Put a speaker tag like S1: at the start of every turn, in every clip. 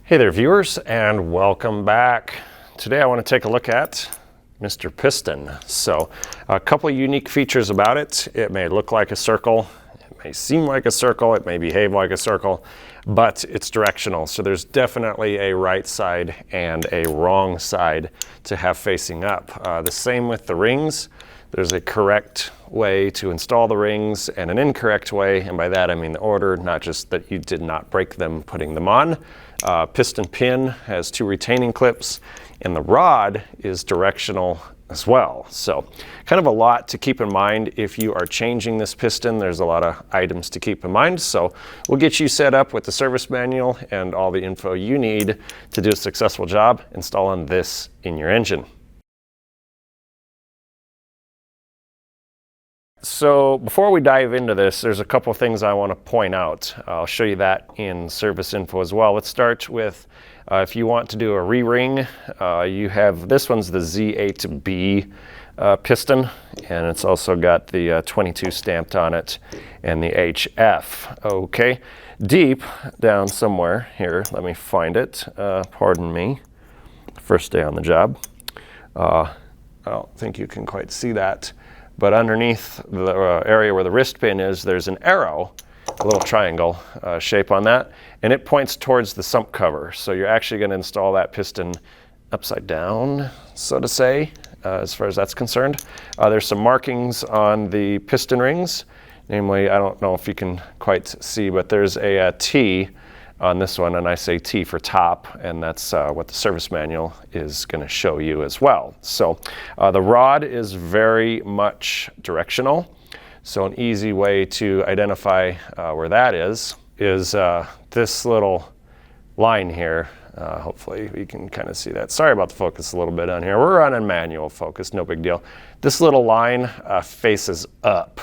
S1: Hey there viewers, and welcome back. Today I want to take a look at Mr. Piston. So a couple of unique features about it. It may look like a circle, it may seem like a circle, it may behave like a circle, but it's directional. So there's definitely a right side and a wrong side to have facing up. The same with the rings. There's a correct way to install the rings and an incorrect way, and by that I mean the order, not just that you did not break them putting them on. Piston pin has 2 retaining clips, and the rod is directional as well. So kind of a lot to keep in mind if you are changing this piston. There's a lot of items to keep in mind. So we'll get you set up with the service manual and all the info you need to do a successful job installing this in your engine. So before we dive into this, there's a couple things I want to point out. I'll show you that in service info as well. Let's start with if you want to do a re-ring, you have, this one's the Z8B piston, and it's also got the 22 stamped on it and the HF. Okay, deep down somewhere here, let me find it. Pardon me, first day on the job. I don't think you can quite see that. But underneath the area where the wrist pin is, there's an arrow, a little triangle shape on that, and it points towards the sump cover. So you're actually going to install that piston upside down, so to say, as far as that's concerned. There's some markings on the piston rings. Namely, I don't know if you can quite see, but there's a T on this one, and I say T for top, and that's what the service manual is going to show you as well. So the rod is very much directional. So an easy way to identify where that is this little line here. Hopefully we can kind of see that. Sorry about the focus a little bit on here. We're running manual focus, no big deal. This little line faces up.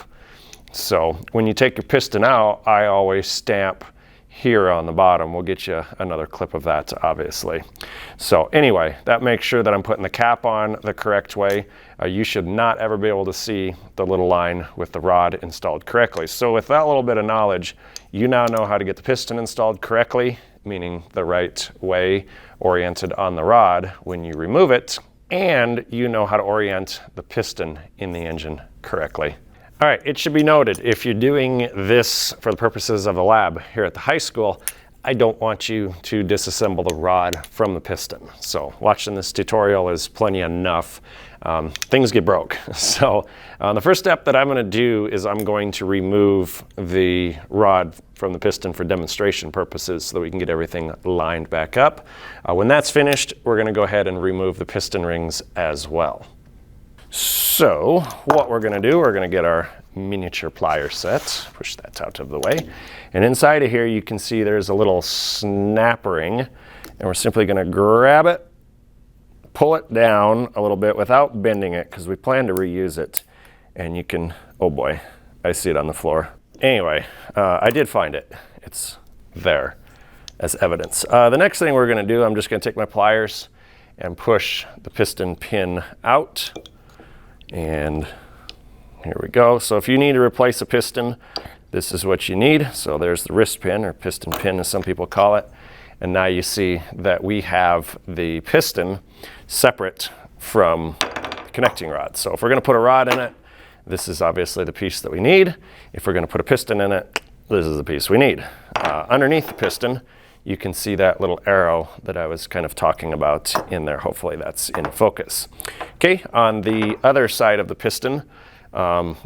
S1: So when you take your piston out, I always stamp here on the bottom. We'll get you another clip of that, obviously. So anyway, that makes sure that I'm putting the cap on the correct way. You should not ever be able to see the little line with the rod installed correctly. So with that little bit of knowledge, you now know how to get the piston installed correctly, meaning the right way oriented on the rod when you remove it, and you know how to orient the piston in the engine correctly. All right, it should be noted, if you're doing this for the purposes of the lab here at the high school, I don't want you to disassemble the rod from the piston. So watching this tutorial is plenty enough. Things get broke. So the first step that I'm going to do is I'm going to remove the rod from the piston for demonstration purposes so that we can get everything lined back up. When that's finished, we're going to go ahead and remove the piston rings as well. So what we're going to do, we're going to get our miniature plier set, push that out of the way, and inside of here you can see there's a little snap ring, and we're simply going to grab it, pull it down a little bit without bending it because we plan to reuse it, and you can, oh boy, I see it on the floor. Anyway, I did find it. It's there as evidence. The next thing we're going to do, I'm just going to take my pliers and push the piston pin out. And here we go. So if you need to replace a piston, this is what you need. So there's the wrist pin, or piston pin as some people call it. And now you see that we have the piston separate from the connecting rod. So if we're going to put a rod in it, this is obviously the piece that we need. If we're going to put a piston in it, this is the piece we need. Underneath the piston, you can see that little arrow that I was kind of talking about in there. Hopefully that's in focus. Okay, on the other side of the piston,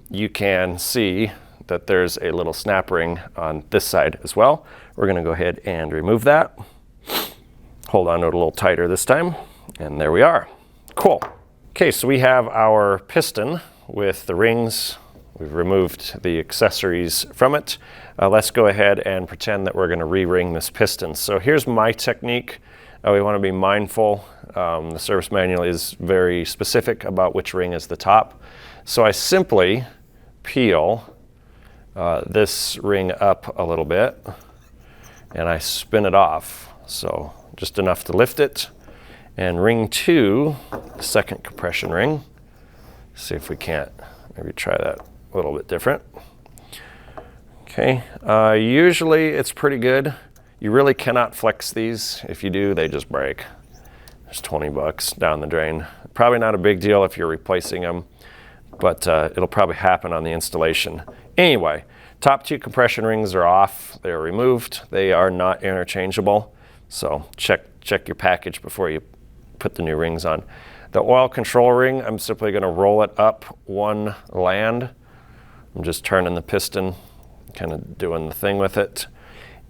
S1: you can see that there's a little snap ring on this side as well. We're going to go ahead and remove that. Hold on to it a little tighter this time, and there we are. Cool. Okay, so we have our piston with the rings. We've removed the accessories from it. Let's go ahead and pretend that we're going to re-ring this piston. So here's my technique. We want to be mindful. The service manual is very specific about which ring is the top. So I simply peel this ring up a little bit, and I spin it off. So just enough to lift it. And ring 2, the second compression ring. See if we can't maybe try that a little bit different. Okay, usually it's pretty good. You really cannot flex these. If you do, they just break. There's 20 bucks down the drain. Probably not a big deal if you're replacing them, but it'll probably happen on the installation. Anyway, top 2 compression rings are off. They're removed. They are not interchangeable. So check your package before you put the new rings on. The oil control ring, I'm simply going to roll it up one land. I'm just turning the piston, kind of doing the thing with it.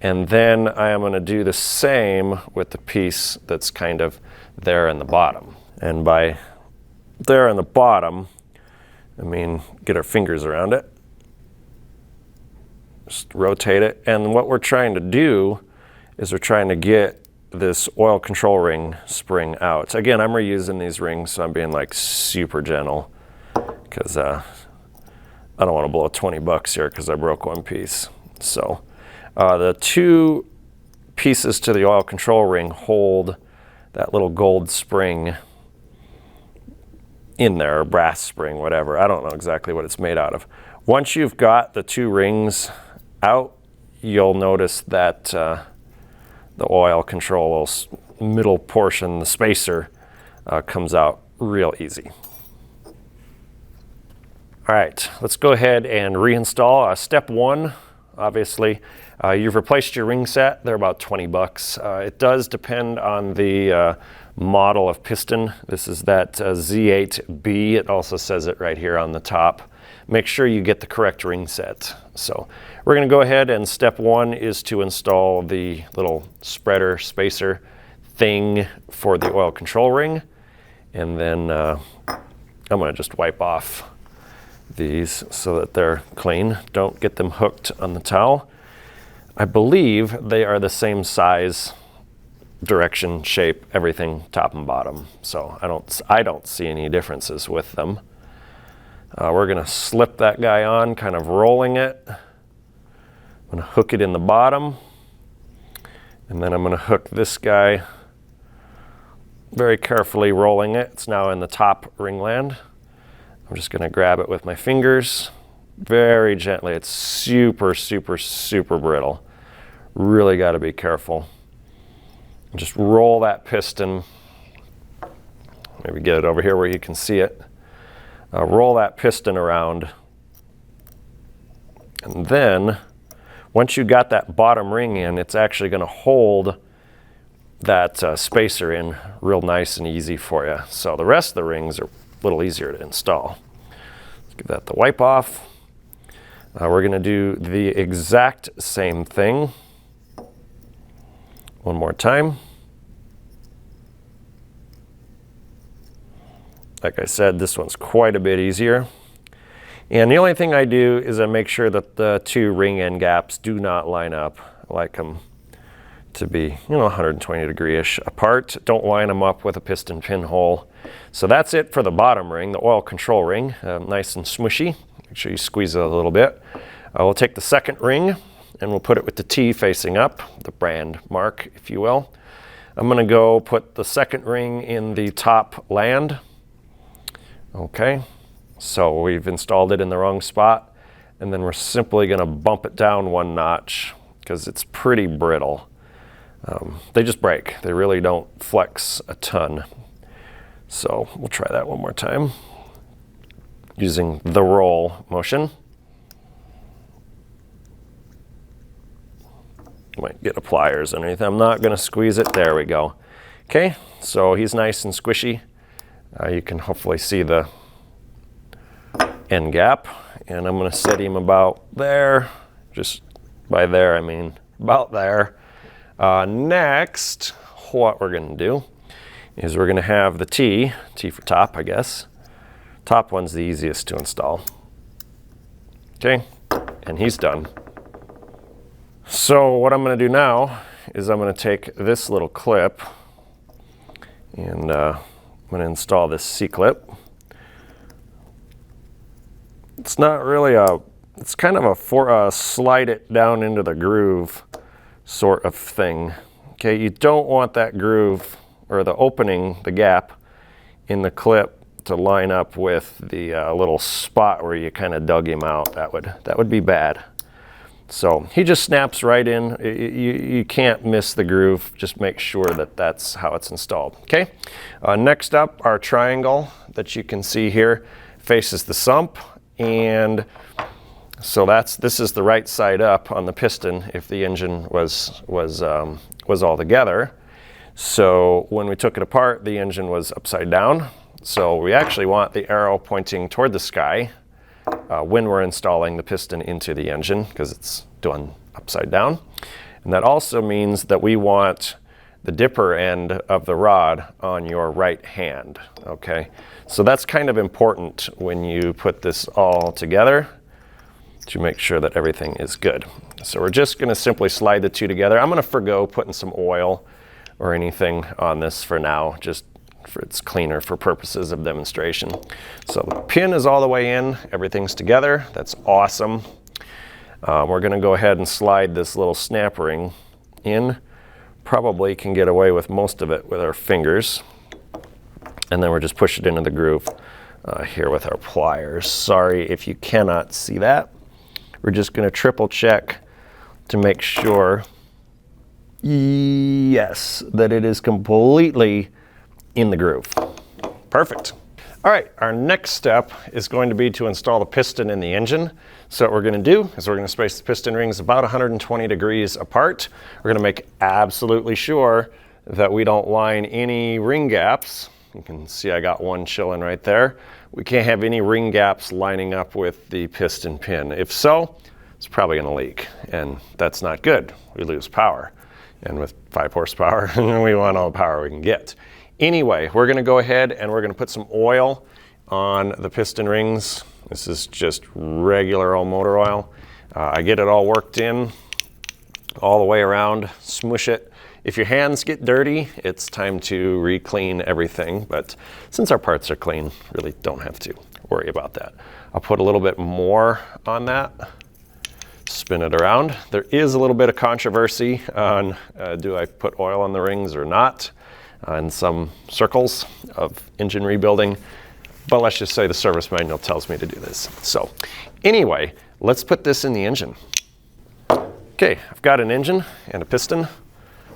S1: And then I am going to do the same with the piece that's kind of there in the bottom. And by there in the bottom, I mean get our fingers around it. Just rotate it. And what we're trying to do is we're trying to get this oil control ring spring out. Again, I'm reusing these rings, so I'm being like super gentle because I don't want to blow 20 bucks here because I broke one piece. So the 2 pieces to the oil control ring hold that little gold spring in there, or brass spring, whatever. I don't know exactly what it's made out of. Once you've got the 2 rings out, you'll notice that the oil control middle portion, the spacer, comes out real easy. All right, let's go ahead and reinstall. Step 1, obviously, you've replaced your ring set. They're about 20 bucks. It does depend on the model of piston. This is that Z8B. It also says it right here on the top. Make sure you get the correct ring set. So we're going to go ahead, and step 1 is to install the little spreader spacer thing for the oil control ring. And then I'm going to just wipe off these so that they're clean. Don't get them hooked on the towel. I believe they are the same size, direction, shape, everything, top and bottom. So I don't see any differences with them. We're going to slip that guy on, kind of rolling it. I'm going to hook it in the bottom, and then I'm going to hook this guy, very carefully rolling it. It's now in the top ringland. I'm just going to grab it with my fingers very gently. It's super, super, super brittle. Really got to be careful. Just roll that piston. Maybe get it over here where you can see it. Roll that piston around, and then once you got that bottom ring in, it's actually going to hold that spacer in real nice and easy for you. So the rest of the rings are a little easier to install. Let's give that the wipe off. We're going to do the exact same thing one more time. Like I said, this one's quite a bit easier. And the only thing I do is I make sure that the 2 ring end gaps do not line up. I like them to be, 120 degree-ish apart. Don't line them up with a piston pinhole. So that's it for the bottom ring, the oil control ring, nice and smushy. Make sure you squeeze it a little bit. We'll take the second ring and we'll put it with the T facing up, the brand mark, if you will. I'm going to go put the second ring in the top land. Okay, so we've installed it in the wrong spot, and then we're simply going to bump it down 1 notch because it's pretty brittle. They just break. They really don't flex a ton. So we'll try that one more time using the roll motion. Might get a pliers underneath. I'm not going to squeeze it. There we go. Okay, so he's nice and squishy. You can hopefully see the end gap, and I'm going to set him about there. Just by there, I mean about there. Next, what we're going to do is we're going to have the T for top, I guess. Top one's the easiest to install. Okay, and he's done. So what I'm going to do now is I'm going to take this little clip and I'm going to install this C-clip. It's not really it's kind of a slide it down into the groove sort of thing. Okay, you don't want that groove or the opening, the gap in the clip to line up with the little spot where you kind of dug him out. That would be bad. So he just snaps right in. You can't miss the groove. Just make sure that that's how it's installed. Okay. Next up, our triangle that you can see here faces the sump, and so this is the right side up on the piston if the engine was all together. So when we took it apart, the engine was upside down. So we actually want the arrow pointing toward the sky when we're installing the piston into the engine, because it's done upside down. And that also means that we want the dipper end of the rod on your right hand, okay? So that's kind of important when you put this all together to make sure that everything is good. So we're just gonna simply slide the two together. I'm gonna forgo putting some oil or anything on this for now, just it's cleaner for purposes of demonstration. So the pin is all the way in, everything's together, that's awesome. We're gonna go ahead and slide this little snap ring in. Probably can get away with most of it with our fingers. And then we're just push it into the groove here with our pliers. Sorry if you cannot see that. We're just gonna triple check to make sure, yes, that it is completely in the groove. Perfect. All right, our next step is going to be to install the piston in the engine. So what we're gonna do is we're gonna space the piston rings about 120 degrees apart. We're gonna make absolutely sure that we don't line any ring gaps. You can see I got one chilling right there. We can't have any ring gaps lining up with the piston pin. If so, it's probably gonna leak, and that's not good. We lose power. And with 5 horsepower, we want all the power we can get. Anyway, we're gonna go ahead and we're gonna put some oil on the piston rings. This is just regular old motor oil. I get it all worked in all the way around, smush it. If your hands get dirty, it's time to re-clean everything, but since our parts are clean, really don't have to worry about that. I'll put a little bit more on that, spin it around. There is a little bit of controversy on do I put oil on the rings or not in some circles of engine rebuilding, but let's just say the service manual tells me to do this. So anyway, let's put this in the engine. Okay, I've got an engine and a piston.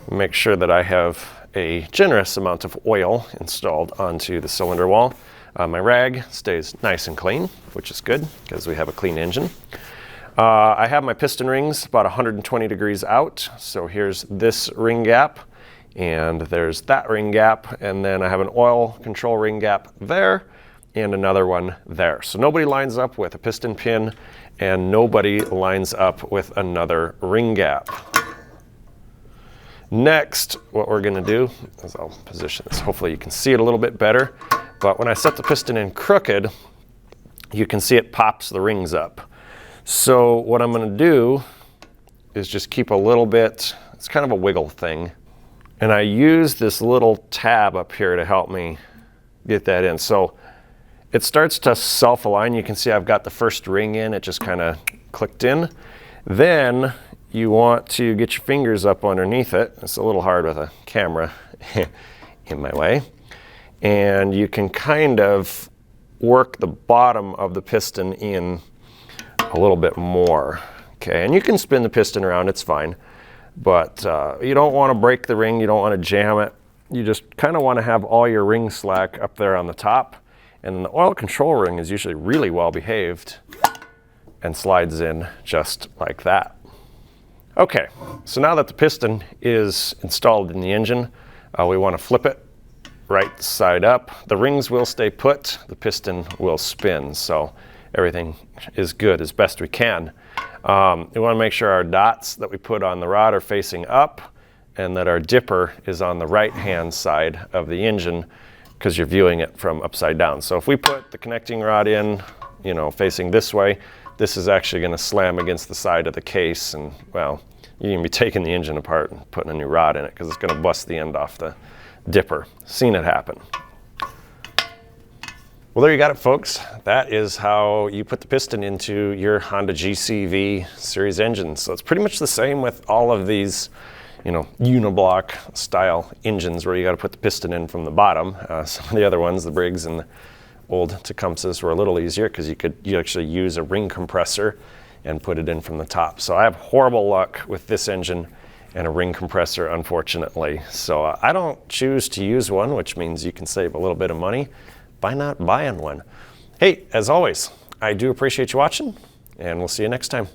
S1: Make sure that I have a generous amount of oil installed onto the cylinder wall. My rag stays nice and clean, which is good because we have a clean engine. I have my piston rings about 120 degrees out. So here's this ring gap, and there's that ring gap, and then I have an oil control ring gap there and another one there. So nobody lines up with a piston pin, and nobody lines up with another ring gap. Next, what we're gonna do is I'll position this. Hopefully you can see it a little bit better, but when I set the piston in crooked, you can see it pops the rings up. So what I'm gonna do is just keep a little bit, it's kind of a wiggle thing. And I use this little tab up here to help me get that in. So it starts to self-align. You can see I've got the first ring in, it just kind of clicked in. Then you want to get your fingers up underneath it. It's a little hard with a camera in my way. And you can kind of work the bottom of the piston in a little bit more. Okay, and you can spin the piston around, it's fine. But you don't want to break the ring, you don't want to jam it. You just kind of want to have all your ring slack up there on the top. And the oil control ring is usually really well behaved and slides in just like that. Okay, so now that the piston is installed in the engine, we want to flip it right side up. The rings will stay put, the piston will spin, so everything is good as best we can. We want to make sure our dots that we put on the rod are facing up and that our dipper is on the right-hand side of the engine because you're viewing it from upside down. So if we put the connecting rod in, you know, facing this way, this is actually going to slam against the side of the case, and well, you're going to be taking the engine apart and putting a new rod in it because it's going to bust the end off the dipper. Seen it happen. Well, there you got it, folks. That is how you put the piston into your Honda GCV series engine. So it's pretty much the same with all of these, you know, uniblock style engines where you got to put the piston in from the bottom. Some of the other ones, the Briggs and the old Tecumsehs, were a little easier because you actually use a ring compressor and put it in from the top. So I have horrible luck with this engine and a ring compressor, unfortunately. So I don't choose to use one, which means you can save a little bit of money by not buying one. Hey, as always, I do appreciate you watching, and we'll see you next time.